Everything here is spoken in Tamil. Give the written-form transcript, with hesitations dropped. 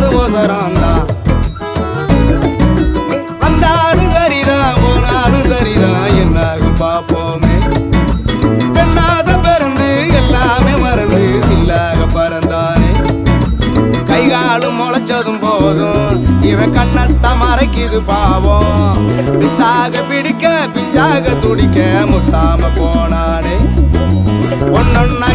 அது ஒசராந்தான். வந்தாலும் சரிதான் போனாலும் சரிதான் என்னாகும் பாப்போமே. பெண்ணாக பிறந்து எல்லாமே மறந்து சில்லாக பறந்தானே. கைகாலும் முளைச்சதும் போதும் இவன் கண்ணத்தை மறைக்குது பாவம். பித்தாக பிடிக்க பிஞ்சாக துடிக்க முத்தாம போனானே. ஒன்னொன்னா